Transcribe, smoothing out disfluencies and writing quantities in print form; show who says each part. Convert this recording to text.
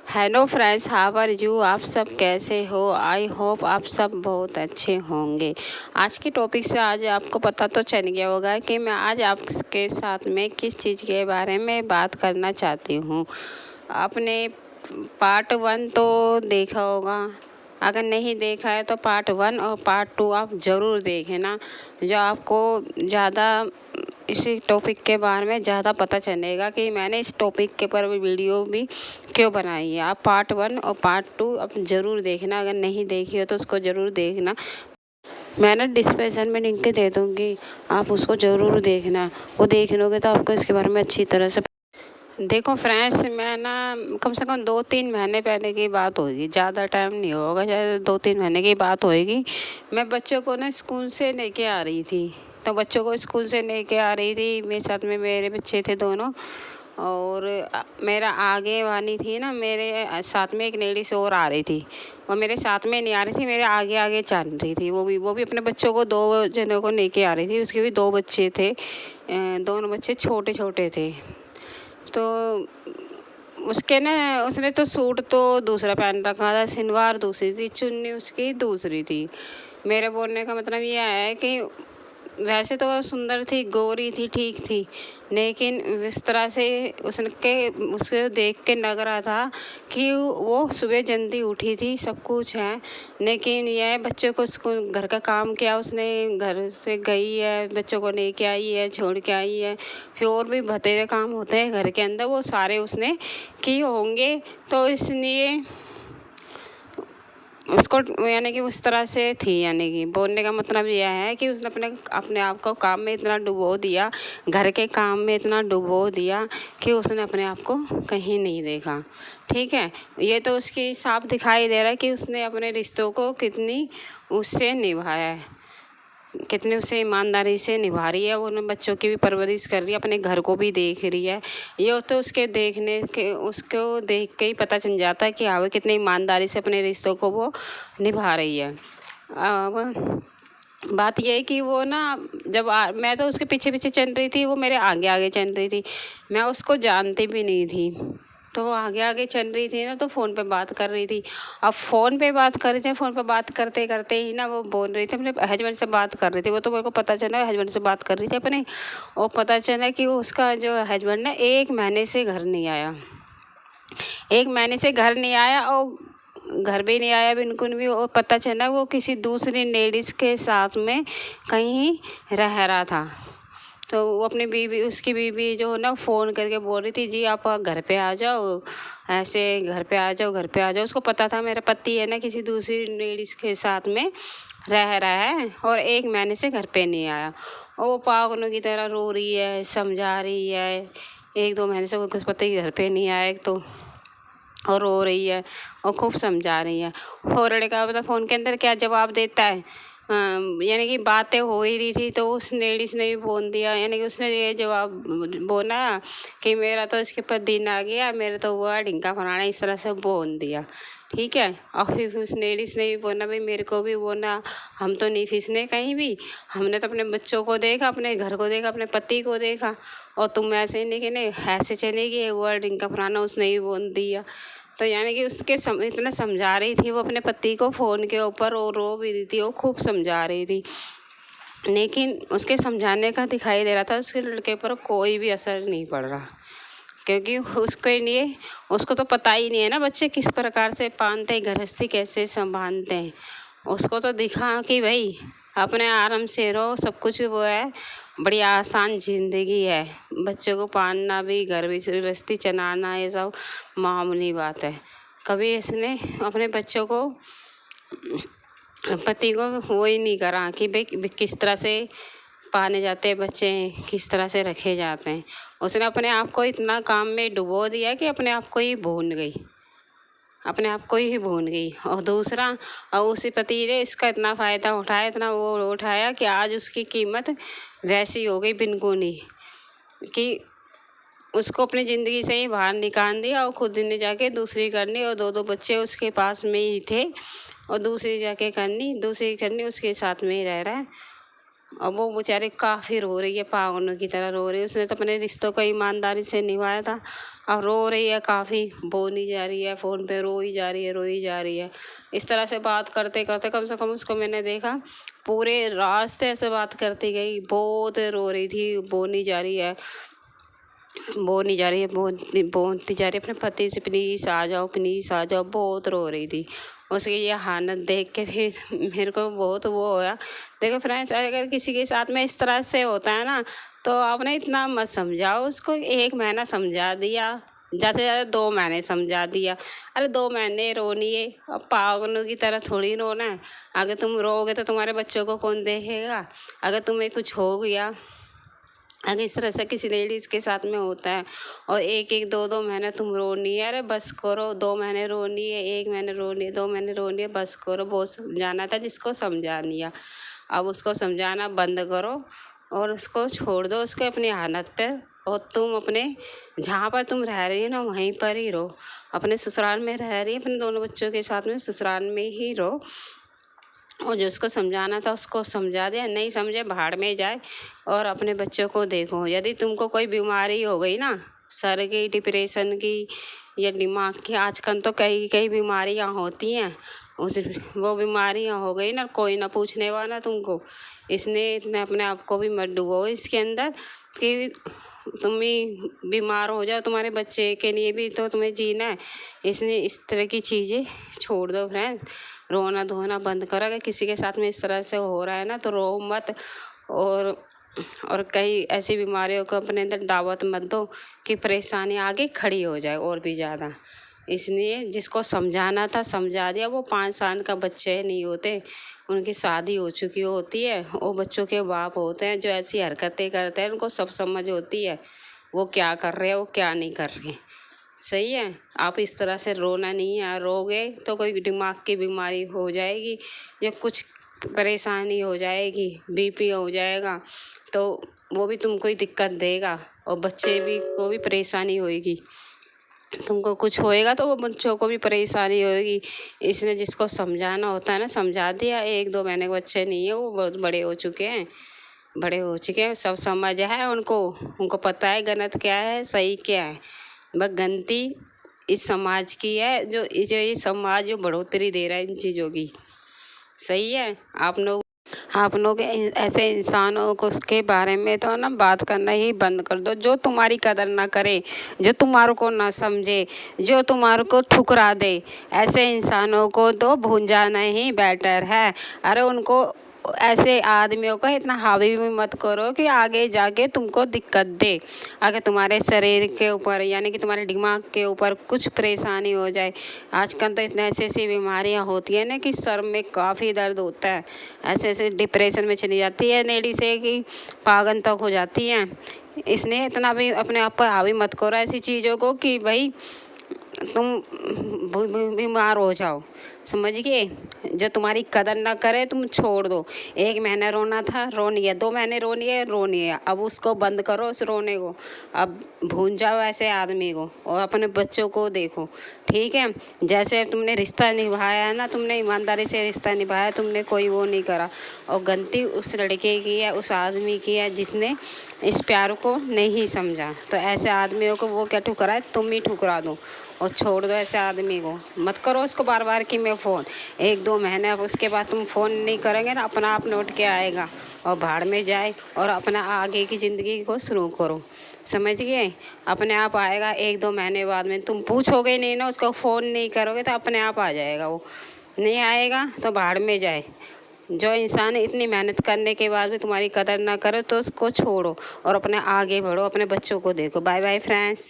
Speaker 1: Hello friends, how are you. आप सब कैसे हो? आई होप आप सब बहुत अच्छे होंगे। आज के टॉपिक से आज आपको पता तो चल गया होगा कि मैं आज आपके साथ में किस चीज़ के बारे में बात करना चाहती हूँ। आपने पार्ट 1 तो देखा होगा, अगर नहीं देखा है तो पार्ट 1 और पार्ट 2 आप ज़रूर देखें ना, जो आपको ज़्यादा इसी टॉपिक के बारे में ज़्यादा पता चलेगा कि मैंने इस टॉपिक के पर वीडियो भी क्यों बनाई है। आप पार्ट 1 और पार्ट 2 आप ज़रूर देखना, अगर नहीं देखी हो तो उसको ज़रूर देखना। मैं ना डिस्क्रिप्शन में लिंक दे दूँगी, आप उसको ज़रूर देखना। वो देख लोगे तो आपको इसके बारे में अच्छी तरह से देखो फ्रेंड्स, मैं ना कम से कम 2-3 महीने पहले की बात होगी, ज़्यादा टाइम नहीं होगा, शायद 2-3 महीने की बात होएगी। मैं बच्चों को ना स्कूल से लेके आ रही थी, तो बच्चों को स्कूल से लेके आ रही थी, मेरे साथ में मेरे बच्चे थे दोनों। और मेरा आगे वाली थी ना, मेरे साथ में एक लेडीज और आ रही थी। वो मेरे साथ में नहीं आ रही थी, मेरे आगे आगे चल रही थी। वो भी अपने बच्चों को 2 जनों को लेके आ रही थी। उसके भी 2 बच्चे थे, दोनों बच्चे छोटे छोटे थे। तो उसके ना उसने तो सूट तो दूसरा पहन रखा था, सलवार दूसरी थी, चुन्नी उसकी दूसरी थी। मेरे बोलने का मतलब ये है कि वैसे तो वो सुंदर थी, गोरी थी, ठीक थी, लेकिन इस तरह से उसे देख के लग रहा था कि वो सुबह जल्दी उठी थी, सब कुछ है, लेकिन यह बच्चों को स्कूल घर का काम किया, उसने घर से गई है, बच्चों को लेके आई है, छोड़ के आई है, फिर और भी बतेरे काम होते हैं घर के अंदर, वो सारे उसने किए होंगे। तो इसलिए उसको यानी कि उस तरह से थी, यानी कि बोलने का मतलब यह है कि उसने अपने अपने आप को काम में इतना डुबो दिया, घर के काम में इतना डुबो दिया कि उसने अपने आप को कहीं नहीं देखा। ठीक है, ये तो उसकी साफ दिखाई दे रहा है कि उसने अपने रिश्तों को कितनी उससे निभाया है, कितनी उसे ईमानदारी से निभा रही है। वो उन बच्चों की भी परवरिश कर रही है, अपने घर को भी देख रही है। ये तो उसको देख के ही पता चल जाता है कि हाँ, वो कितनी ईमानदारी से अपने रिश्तों को वो निभा रही है। अब बात ये है कि वो ना मैं तो उसके पीछे पीछे चल रही थी, वो मेरे आगे आगे चल रही थी। मैं उसको जानती भी नहीं थी, तो वो आगे आगे चल रही थी ना, तो फ़ोन पे बात कर रही थी। अब फ़ोन पे बात कर रही थी, फ़ोन पे बात करते करते ही ना वो बोल रही थी, अपने हस्बैंड से बात कर रही थी। वो तो मेरे को पता चला हस्बैंड से बात कर रही थी अपने, और पता चला कि उसका जो हस्बैंड ना 1 महीने से घर नहीं आया, 1 महीने से घर नहीं आया, और घर भी नहीं आया बिल्कुल भी। और पता चला वो किसी दूसरी लेडीज़ के साथ में कहीं रह रहा था। तो वो अपनी बीवी, उसकी बीवी जो है ना, फ़ोन करके बोल रही थी, जी आप घर पे आ जाओ, ऐसे घर पे आ जाओ, घर पे आ जाओ। उसको पता था मेरा पति है ना किसी दूसरी लेडीज़ के साथ में रह रहा है, और 1 महीने से घर पे नहीं आया। और वो पागलों की तरह रो रही है, समझा रही है। 1-2 महीने से वो कुछ पति घर पे नहीं आया, एक तो, और रो रही है और खूब समझा रही है। और लड़का पता फ़ोन के अंदर क्या जवाब देता है, यानी कि बातें हो ही रही थी, तो उस लेडीज़ ने भी बोल दिया, यानी कि उसने ये जवाब बोला कि मेरा तो इसके ऊपर दिन आ गया, मेरा तो हुआ ढिंका फलाना, इस तरह से बोल दिया। ठीक है, और फिर उस लेडीज़ ने भी बोला, भाई मेरे को भी बोला, हम तो नहीं फिसने कहीं भी, हमने तो अपने बच्चों को देखा, अपने घर को देखा, अपने पति को देखा, और तुम ऐसे नहीं कि नहीं ऐसे चलेगी, हुआ ढिंका फलाना, उसने भी बोल दिया। तो यानी कि इतना समझा रही थी वो अपने पति को फ़ोन के ऊपर, और रो भी रही थी, वो खूब समझा रही थी, लेकिन उसके समझाने का दिखाई दे रहा था उसके लड़के पर कोई भी असर नहीं पड़ रहा, क्योंकि उसके लिए उसको तो पता ही नहीं है ना बच्चे किस प्रकार से पालते हैं, गृहस्थी कैसे संभालते हैं। उसको तो दिखा कि भाई अपने आराम से रहो, सब कुछ वो है, बड़ी आसान ज़िंदगी है, बच्चों को पालना भी, घर भी गृहस्थी चलाना, ये सब मामूली बात है। कभी इसने अपने बच्चों को, पति को वो ही नहीं करा कि भाई किस तरह से पाले जाते हैं बच्चे, किस तरह से रखे जाते हैं। उसने अपने आप को इतना काम में डुबो दिया कि अपने आप को ही भूल गई, अपने आप को ही भूल गई। और दूसरा, और उसी पति ने इसका इतना फ़ायदा उठाया, इतना वो उठाया कि आज उसकी कीमत वैसी हो गई बिल्कुल ही, कि उसको अपनी ज़िंदगी से ही बाहर निकाल दिया, और खुद ने जाके दूसरी कर ली, और 2-2 बच्चे उसके पास में ही थे, और दूसरी करनी उसके साथ में ही रह रहा है। और वो बेचारी काफ़ी रो रही है, पागलों की तरह रो रही है। उसने तो अपने रिश्तों को ईमानदारी से निभाया था, अब रो रही है, काफ़ी बोली जा रही है, फ़ोन पे रोई जा रही है, रोई जा रही है। इस तरह से बात करते करते कम से कम उसको मैंने देखा पूरे रास्ते ऐसे बात करती गई, बहुत रो रही थी, बोली जा रही है, बोली जा रही है, बोलती जा रही है अपने पति से, प्लीज़ आ जाओ, प्लीज़ आ जाओ, बहुत रो रही थी। उसकी ये हालत देख के फिर मेरे को बहुत वो होया। देखो फ्रेंड्स, अगर किसी के साथ में इस तरह से होता है ना, तो आपने इतना मत समझाओ उसको। 1 महीना समझा दिया, ज़्यादा से ज़्यादा 2 महीने समझा दिया। अरे 2 महीने रोनी है, अब पागलों की तरह थोड़ी रोना है। अगर तुम रोओगे तो तुम्हारे बच्चों को कौन देखेगा? अगर तुम्हें कुछ हो गया, अगर इस तरह से किसी लेडीज़ के साथ में होता है और 1-1, 2-2 महीने तुम रोनी है, अरे बस करो। 2 महीने रोनी है, 1 महीने रोनी है, 2 महीने रोनी है, बस करो। बहुत समझाना था जिसको समझा लिया, अब उसको समझाना बंद करो और उसको छोड़ दो उसके अपनी हालत पर। और तुम अपने जहाँ पर तुम रह रही हो ना, वहीं पर ही रहो। अपने ससुराल में रह रही है, अपने दोनों बच्चों के साथ में ससुराल में ही रहो। और जो उसको समझाना था उसको समझा दिया, नहीं समझे भाड़ में जाए और अपने बच्चों को देखो। यदि तुमको कोई बीमारी हो गई ना, सर की, डिप्रेशन की या दिमाग की, आजकल तो कई कई बीमारियां होती हैं, उस वो बीमारियां हो गई ना, कोई ना पूछने वाला तुमको। इसने इतने अपने आप को भी मत डुबो इसके अंदर कि तुम भी बीमार हो जाओ, तुम्हारे बच्चे के लिए भी तो तुम्हें जीना है। इसलिए इस तरह की चीज़ें छोड़ दो फ्रेंड, रोना धोना बंद करो। अगर किसी के साथ में इस तरह से हो रहा है ना, तो रो मत। और कई ऐसी बीमारियों को अपने अंदर दावत मत दो कि परेशानी आगे खड़ी हो जाए और भी ज़्यादा। इसलिए जिसको समझाना था समझा दिया। वो 5 साल का बच्चे नहीं होते, उनकी शादी हो चुकी होती है, वो बच्चों के बाप होते हैं। जो ऐसी हरकतें करते हैं उनको सब समझ होती है, वो क्या कर रहे हैं, वो क्या नहीं कर रहे। सही है, आप इस तरह से रोना नहीं है। रोगे तो कोई दिमाग की बीमारी हो जाएगी या कुछ परेशानी हो जाएगी, बीपी हो जाएगा, तो वो भी तुमको ही दिक्कत देगा और बच्चे भी को भी परेशानी होएगी। तुमको कुछ होएगा तो वो बच्चों को भी परेशानी होएगी। इसलिए जिसको समझाना होता है ना, समझा दिया। 1-2 महीने के बच्चे नहीं है, वो बहुत बड़े हो चुके हैं, बड़े हो चुके हैं, सब समझ है उनको। उनको पता है गलत क्या है, सही क्या है। बस गलती इस समाज की है, जो ये समाज जो बढ़ोतरी दे रहा है इन चीज़ों की। सही है, आप लोग ऐसे इंसानों को के बारे में तो ना बात करना ही बंद कर दो। जो तुम्हारी कदर ना करे, जो तुम्हारे को ना समझे, जो तुम्हारे को ठुकरा दे, ऐसे इंसानों को तो भूल जाना ही बेटर है। अरे उनको, ऐसे आदमियों का इतना हावी भी मत करो कि आगे जाके तुमको दिक्कत दे। अगर तुम्हारे शरीर के ऊपर यानी कि तुम्हारे दिमाग के ऊपर कुछ परेशानी हो जाए, आजकल तो इतने ऐसी ऐसी बीमारियां होती है ना कि सर में काफ़ी दर्द होता है, ऐसे ऐसे डिप्रेशन में चली जाती है लेडी से कि पागल तक हो जाती हैं। इसलिए इतना भी अपने आप पर हावी मत करो ऐसी चीज़ों को कि भाई तुम बीमार हो जाओ। समझ गए? जो तुम्हारी कदर ना करे तुम छोड़ दो। 1 महीना रोना था, रोनी है। 2 महीने रोनी है। अब उसको बंद करो उस रोने को। अब भूल जाओ ऐसे आदमी को और अपने बच्चों को देखो। ठीक है, जैसे तुमने रिश्ता निभाया है ना, तुमने ईमानदारी से रिश्ता निभाया, तुमने कोई वो नहीं करा। और गलती उस लड़के की है, उस आदमी की है जिसने इस प्यार को नहीं समझा। तो ऐसे आदमियों को वो क्या ठुकराए, तुम ही ठुकरा दो और छोड़ दो ऐसे आदमी को। मत करो उसको बार बार कि मैं फ़ोन। 1-2 महीने, अब उसके बाद तुम फ़ोन नहीं करोगे ना, अपना आप लौट के आएगा और भाड़ में जाए और अपना आगे की ज़िंदगी को शुरू करो। समझ गए? अपने आप आएगा 1-2 महीने बाद में। तुम पूछोगे नहीं ना, उसको फ़ोन नहीं करोगे तो अपने आप आ जाएगा। वो नहीं आएगा तो भाड़ में जाए। जो इंसान इतनी मेहनत करने के बाद भी तुम्हारी कदर ना करे तो उसको छोड़ो और अपने आगे बढ़ो, अपने बच्चों को देखो। Bye bye friends.